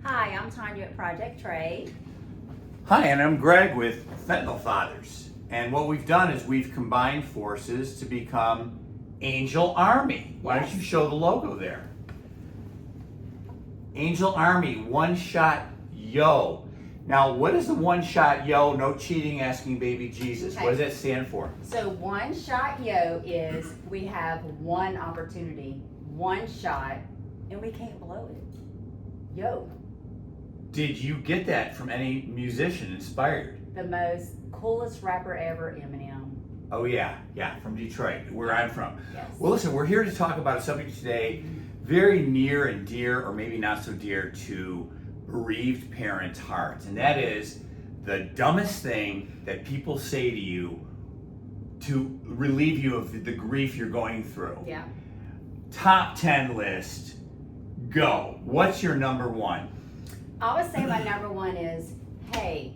Hi, I'm Tanya at Project Trade. Hi, and I'm Greg with Fentanyl Fathers. And what we've done is we've combined forces to become Angel Army. Why don't Yes. you show the logo there? Angel Army, one shot yo. Now, what is the one shot yo? No cheating, asking baby Jesus. Okay. What does that stand for? So one shot yo is we have one opportunity, one shot, and we can't blow it. Yo, Did you get that from any musician inspired? the most coolest rapper ever, Eminem. Oh yeah, from Detroit, where I'm from. Yes. Well, listen, we're here to talk about a subject today very near and dear, or maybe not so dear, to bereaved parents' hearts, and that is the dumbest thing that people say to you to relieve you of the grief you're going through. Yeah. Top 10 list, go. What's your number one? I would say my number one is, hey,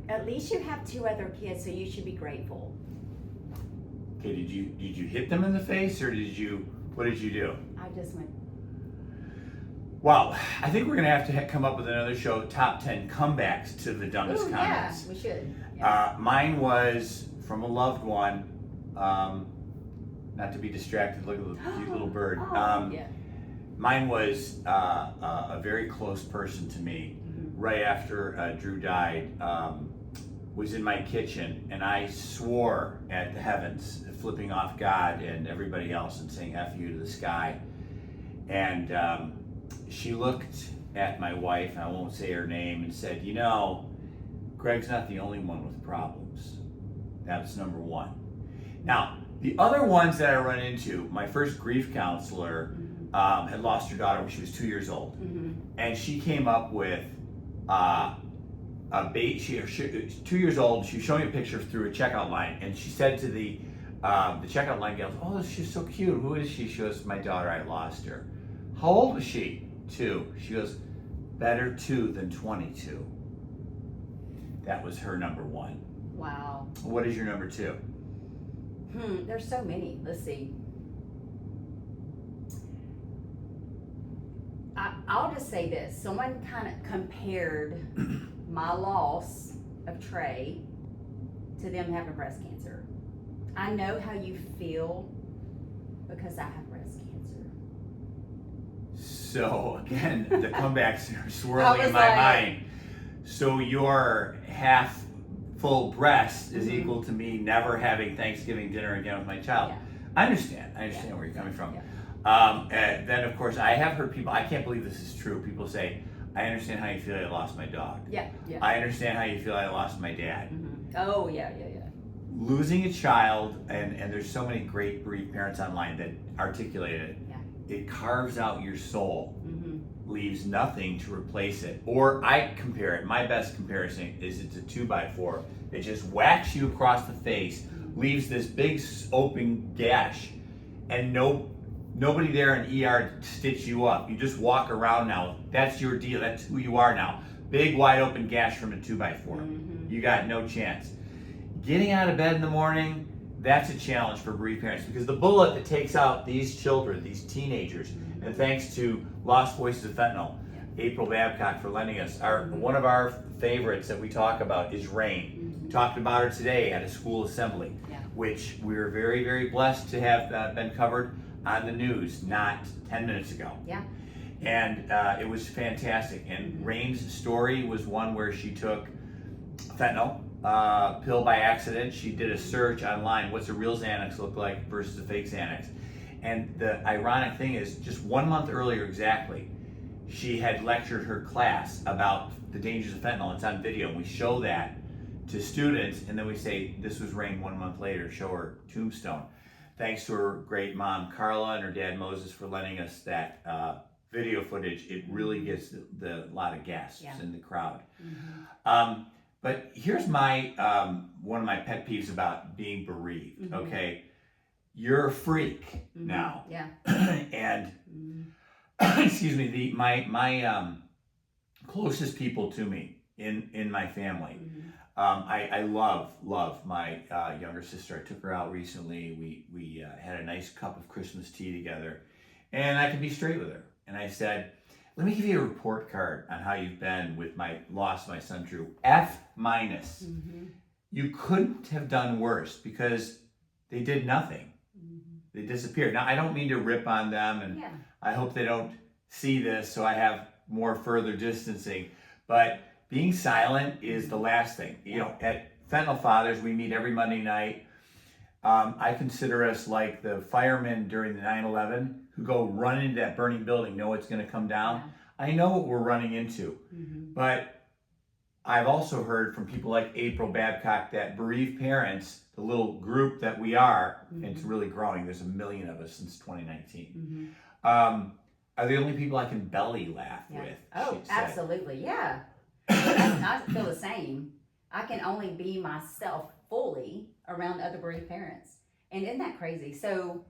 at least you have two other kids, so you should be grateful. Okay, did you hit them in the face, or what did you do? I just went, Wow, I think we're gonna have to come up with another show, top 10 comebacks to the dumbest ooh, comments. yeah, we should. Yeah. Mine was from a loved one. Not to be distracted, look at the cute little bird. Yeah. Mine was a very close person to me. Right after Drew died, was in my kitchen, and I swore at the heavens, flipping off God and everybody else and saying F you to the sky. And she looked at my wife, and I won't say her name, and said, you know, Greg's not the only one with problems. That's number one. Now, the other ones that I run into, my first grief counselor had lost her daughter when she was 2 years old. And she came up with she 2 years old. She was showing a picture through a checkout line, and she said to the checkout line gal, "Oh, she's so cute. Who is she?" She goes, "My daughter. I lost her." How old was she? 2. She goes, "Better 2 than 22." That was her number one. Wow. What is your number 2? There's so many. Let's see. I'll just say this. Someone kind of compared my loss of Trey to them having breast cancer. I know how you feel because I have breast cancer. So again, the comebacks are I swirling was in my like- mind. So your half full breast is equal to me never having Thanksgiving dinner again with my child. Yeah. I understand Yeah. where you're coming from. Yeah. And then of course I have heard people, I can't believe this is true. People say, I understand how you feel I lost my dog. Yeah. Yeah. I understand how you feel I lost my dad. Oh, yeah. Losing a child, and there's so many great bereaved parents online that articulate it. Yeah. It carves out your soul, leaves nothing to replace it. Or I compare it, my best comparison is it's a 2x4. It just whacks you across the face, leaves this big open gash, and nobody there in ER to stitch you up. You just walk around now. That's your deal. That's who you are now. Big wide open gash from a 2x4. You got no chance. Getting out of bed in the morning, that's a challenge for bereaved parents, because the bullet that takes out these children, these teenagers, and thanks to Lost Voices of Fentanyl, April Babcock for lending us, one of our favorites that we talk about is Rain. We talked about her today at a school assembly, which we were very, very blessed to have been covered on the news not 10 minutes ago. Yeah. And it was fantastic. And Rain's story was one where she took fentanyl pill by accident. She did a search online, what's a real Xanax look like versus a fake Xanax. And the ironic thing is, just 1 month earlier exactly, she had lectured her class about the dangers of fentanyl. It's on video, and we show that to students, and then we say, this was Rain 1 month later, show her tombstone. Thanks to her great mom, Carla, and her dad, Moses, for lending us that video footage. It really gets the lot of gasps in the crowd. But here's my one of my pet peeves about being bereaved. Okay, you're a freak now, and excuse me, my closest people to me in my family. I love my younger sister. I took her out recently. We had a nice cup of Christmas tea together, and I could be straight with her. And I said, Let me give you a report card on how you've been with my loss, my son Drew. F minus. You couldn't have done worse because they did nothing. They disappeared. Now, I don't mean to rip on them, and Yeah. I hope they don't see this, so I have more further distancing. But being silent is the last thing. You know, at Fentanyl Fathers, we meet every Monday night. I consider us like the firemen during the 9/11 who go run into that burning building, know it's going to come down. I know what we're running into, but I've also heard from people like April Babcock that bereaved parents, the little group that we are, and it's really growing, there's 1 million of us since 2019, are the only people I can belly laugh with. Oh, absolutely, yeah. I feel the same. I can only be myself fully around other bereaved parents. And isn't that crazy? So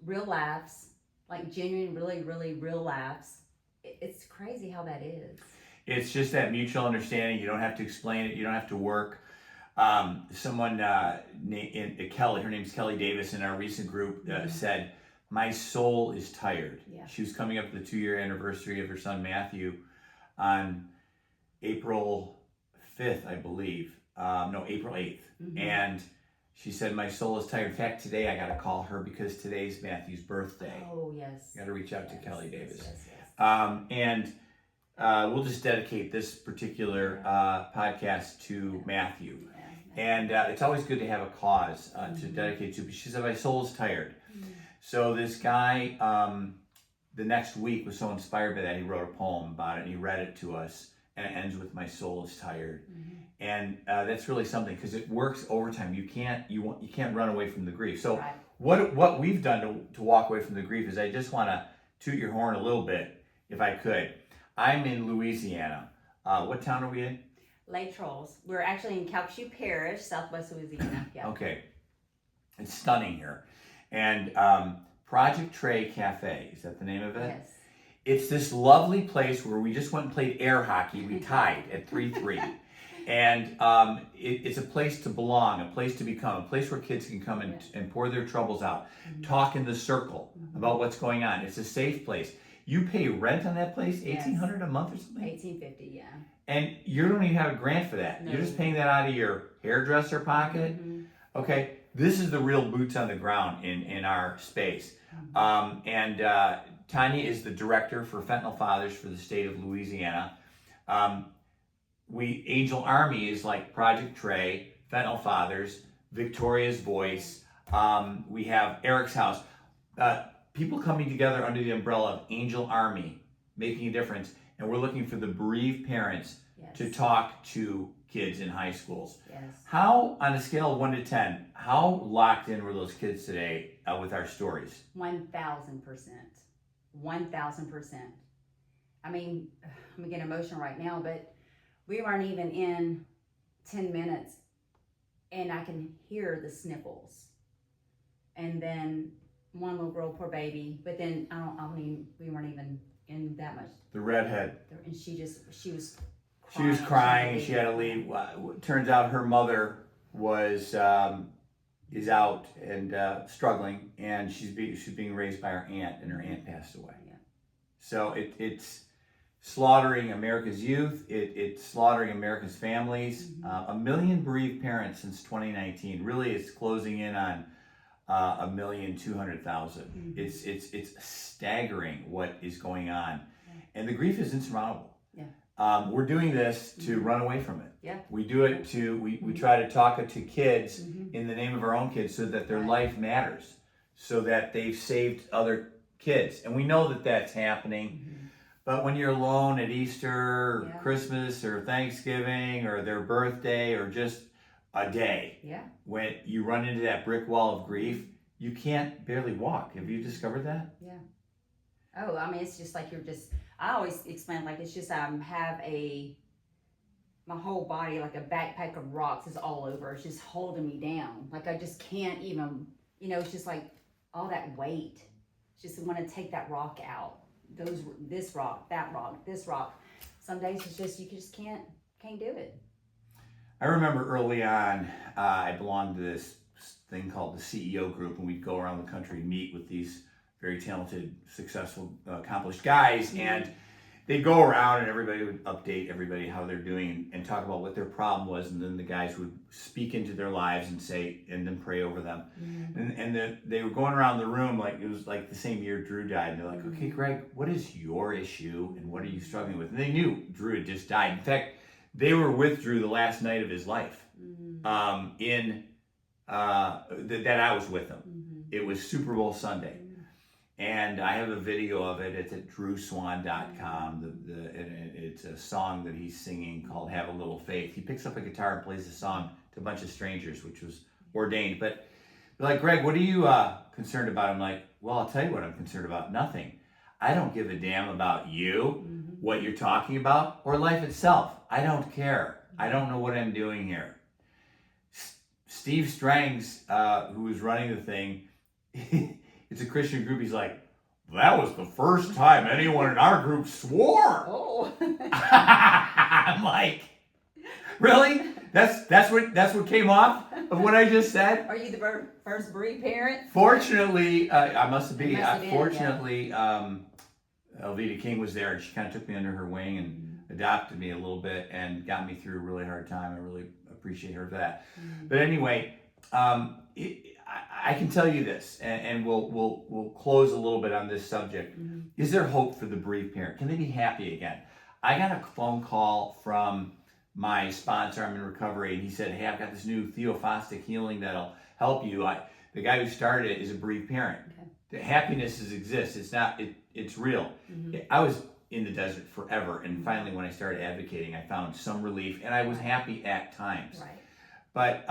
real laughs, like genuine, really, really real laughs. It's crazy how that is. It's just that mutual understanding. You don't have to explain it. You don't have to work. Someone named Kelly, her name's Kelly Davis, in our recent group said, "My soul is tired." Yeah. She was coming up to the 2-year anniversary of her son Matthew on April 5th, I believe. No, April 8th. And she said, "My soul is tired." In fact, today I got to call her because today's Matthew's birthday. Oh, yes. Got to reach out to Kelly Davis. Yes. And we'll just dedicate this particular podcast to Matthew. And it's always good to have a cause to dedicate to. But she said, "My soul is tired." So this guy, the next week, was so inspired by that, he wrote a poem about it, and he read it to us. And it ends with, "My soul is tired." And that's really something, because it works overtime. You can't run away from the grief. So what we've done to walk away from the grief is, I just want to toot your horn a little bit, if I could. I'm in Louisiana. What town are we in? Lake Charles. We're actually in Calcasieu Parish, Southwest Louisiana. Yeah. Okay. It's stunning here. And Project Trey Cafe, is that the name of it? Yes. It's this lovely place where we just went and played air hockey. We tied at 3-3. And it's a place to belong, a place to become, a place where kids can come and pour their troubles out, talk in the circle about what's going on. It's a safe place. You pay rent on that place, $1,800 a month or something? $1,850, yeah. And you don't even have a grant for that. No. You're just paying that out of your hairdresser pocket. Okay, this is the real boots on the ground in our space. Tanya is the director for Fentanyl Fathers for the state of Louisiana. Angel Army is like Project Trey, Fentanyl Fathers, Victoria's Voice. We have Eric's House. People coming together under the umbrella of Angel Army, making a difference. And we're looking for the bereaved parents to talk to kids in high schools. Yes. How, on a scale of 1 to 10, how locked in were those kids today with our stories? 1,000%. 1,000%. I mean, I'm getting emotional right now, but we weren't even in 10 minutes and I can hear the sniffles. And then one little girl, poor baby, but then we weren't even in that much. The redhead. And she was crying. She was crying. She had to leave. Turns out her mother is out and struggling, and she's being raised by her aunt, and her aunt passed away. Yeah. So it's slaughtering America's youth. It's slaughtering America's families. 1 million bereaved parents since 2019. Really, it's closing in on 1,200,000. It's staggering what is going on, and the grief is insurmountable. Yeah. We're doing this to run away from it. Yeah. We do it we try to talk it to kids in the name of our own kids, so that their life matters, so that they've saved other kids, and we know that that's happening. But when you're alone at Easter, or Christmas, or Thanksgiving, or their birthday, or just a day, when you run into that brick wall of grief, you can't barely walk. Have you discovered that? Yeah. Oh, I mean, it's just like I always explain, like, it's just my whole body, like a backpack of rocks, is all over. It's just holding me down. Like, I just can't even, it's just like all that weight. Just want to take that rock out. This rock, that rock, this rock. Some days it's just, you just can't do it. I remember early on, I belonged to this thing called the CEO group, and we'd go around the country and meet with these very talented, successful, accomplished guys. And they'd go around and everybody would update everybody how they're doing and talk about what their problem was, and then the guys would speak into their lives and say, and then pray over them. And then they were going around the room like it was like the same year Drew died. And they're like, okay, Greg, what is your issue and what are you struggling with? And they knew Drew had just died. In fact, they were with Drew the last night of his life. That I was with him. It was Super Bowl Sunday. And I have a video of it. It's at drewswan.com. It's a song that he's singing called Have a Little Faith. He picks up a guitar and plays the song to a bunch of strangers, which was ordained. But they're like, Greg, what are you concerned about? I'm like, well, I'll tell you what I'm concerned about. Nothing. I don't give a damn about you, what you're talking about, or life itself. I don't care. I don't know what I'm doing here. Steve Strangs, who was running the thing, it's a Christian group. He's like, that was the first time anyone in our group swore. Oh. I'm like, really? That's what came off of what I just said? Are you the first bereaved parent? Fortunately, I must be. Must have been, Fortunately, Elvita King was there, and she kind of took me under her wing and adopted me a little bit and got me through a really hard time. I really appreciate her for that. But anyway, I can tell you this, and we'll close a little bit on this subject. Is there hope for the bereaved parent? Can they be happy again? I got a phone call from my sponsor. I'm in recovery, and he said, hey, I've got this new theophostic healing that'll help you. The guy who started it is a bereaved parent. Okay. The happiness exists. It's not. It's real. I was in the desert forever, and finally, when I started advocating, I found some relief, and I was happy at times. Right. But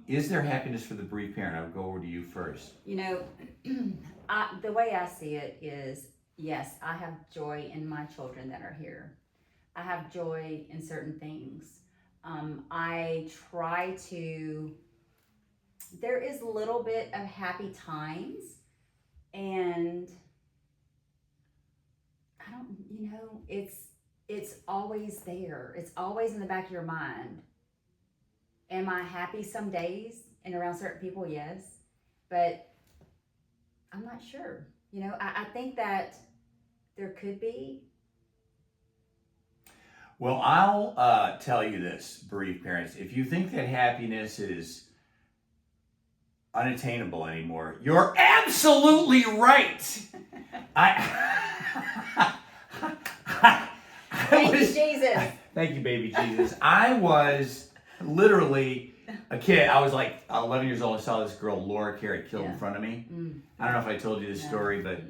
is there happiness for the bereaved parent? I would go over to you first. You know, the way I see it is, yes, I have joy in my children that are here. I have joy in certain things. I try to, there is a little bit of happy times, and I don't, it's always there. It's always in the back of your mind. Am I happy some days and around certain people? Yes. But I'm not sure. I think that there could be. Well, I'll tell you this, bereaved parents. If you think that happiness is unattainable anymore, you're absolutely right. Thank you, Jesus. Thank you, baby Jesus. I was literally a kid. I was like 11 years old. I saw this girl, Laura Carey, killed in front of me. I don't know if I told you this story, but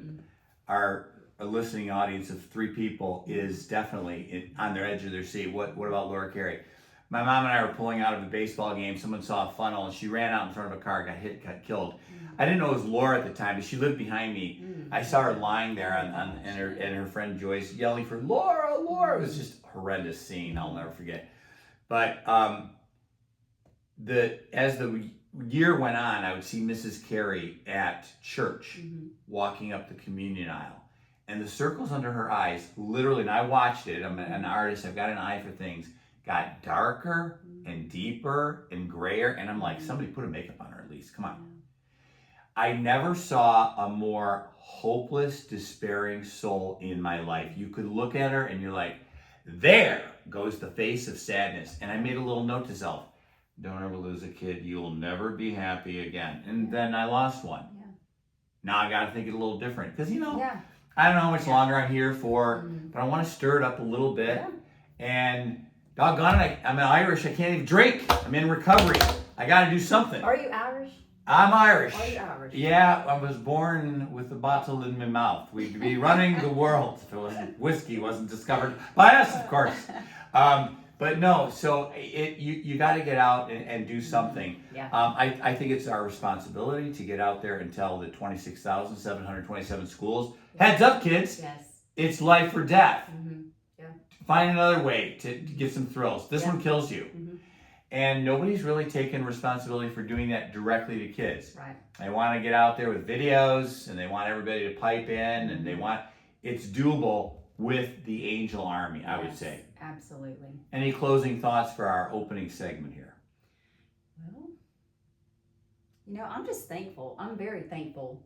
our listening audience of 3 people is definitely on their edge of their seat. What about Laura Carey? My mom and I were pulling out of a baseball game. Someone saw a funnel, and she ran out in front of a car, got killed. I didn't know it was Laura at the time, but she lived behind me. I saw her lying there, and her friend Joyce yelling for Laura, Laura. It was just a horrendous scene. I'll never forget. But as the year went on, I would see Mrs. Carey at church walking up the communion aisle, and the circles under her eyes, literally, and I watched it. I'm an artist. I've got an eye for things. Got darker and deeper and grayer, and I'm like, somebody put a makeup on her at least. Come on. I never saw a more hopeless, despairing soul in my life. You could look at her and you're like, there goes the face of sadness. And I made a little note to self, don't ever lose a kid. You'll never be happy again. And then I lost one. Yeah. Now I got to think it a little different. Because, I don't know how much longer I'm here for, but I want to stir it up a little bit. Yeah. And doggone it, I'm Irish. I can't even drink. I'm in recovery. I got to do something. Are you Irish? I'm Irish. Are you Irish? Yeah, I was born with a bottle in my mouth. We'd be running the world if whiskey wasn't discovered by us, of course. But no, so you got to get out and do something. Yeah. I think it's our responsibility to get out there and tell the 26,727 schools, heads up, kids. Yes. It's life or death. Yeah. Find another way to get some thrills. This one kills you. And nobody's really taken responsibility for doing that directly to kids. Right. They want to get out there with videos, and they want everybody to pipe in, and it's doable with the Angel Army, I would say. Absolutely. Any closing thoughts for our opening segment here? Well, I'm just thankful. I'm very thankful.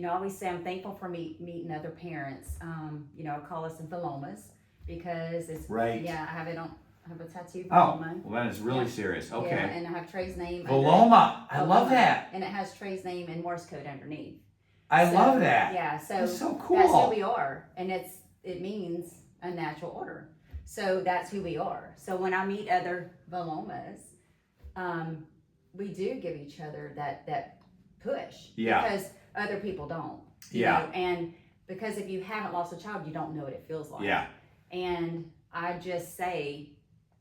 I always say I'm thankful for meeting other parents. I call us Philomas. because it's Right. Yeah, I have it on. I have a tattoo. Oh, Paloma. well then it's really Yeah. serious. Yeah, Okay. and I have Trey's name. Paloma. I love Paloma, that. and it has Trey's name in Morse code underneath. I So, love that. Yeah, so That's so cool. that's who we are, and it means a natural order. So that's who we are. So when I meet other Palomas, we do give each other that push. Yeah. Because other people don't. you Yeah. know, and because if you haven't lost a child, you don't know what it feels like. Yeah. And I just say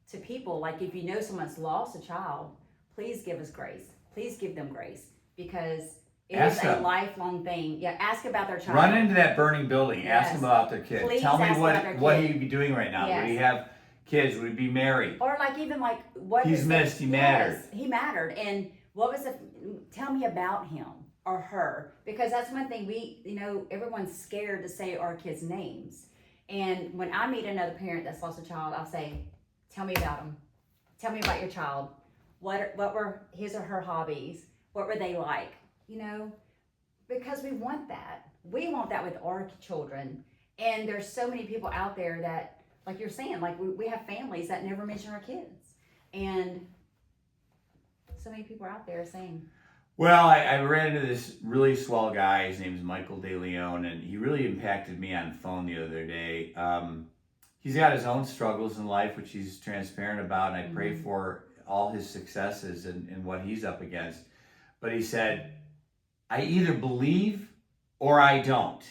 to people, like, if you know someone's lost a child, please give us grace. Please give them grace, because it is Ask a them. lifelong thing. Yeah, ask about their child. Run into that burning building. Ask Yes. them about their kid. Please Tell me ask about their what kid. he'd be doing right now. Would Yes. he have kids? Would he be married? Or like even like what He's was missed, he yes, mattered. He mattered. And what was the tell me about him or her, because that's one thing everyone's scared to say our kids' names. And when I meet another parent that's lost a child, I'll say, tell me about them. Tell me about your child. What were his or her hobbies? What were they like? Because we want that. We want that with our children. And there's so many people out there that, like you're saying, like we have families that never mention our kids. And so many people are out there saying. Well, I ran into this really swell guy. His name's Michael De Leon, and he really impacted me on the phone the other day. He's got his own struggles in life, which he's transparent about, and I pray for all his successes and what he's up against. But he said, I either believe or I don't.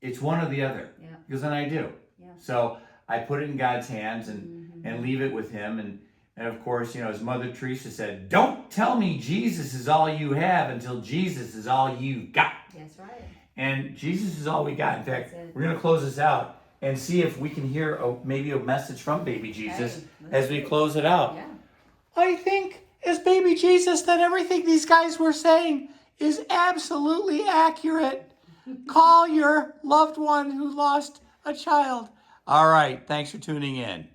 It's one or the other. Yeah. He goes, and I do. Yeah. So I put it in God's hands and leave it with him. And of course, as Mother Teresa said, don't tell me Jesus is all you have until Jesus is all you've got. That's right. And Jesus is all we got. In fact, That's it. we're going to close this out and see if we can hear maybe a message from baby Jesus Hey, as we close it out. Yeah. I think, as baby Jesus, that everything these guys were saying is absolutely accurate. Call your loved one who lost a child. All right. Thanks for tuning in.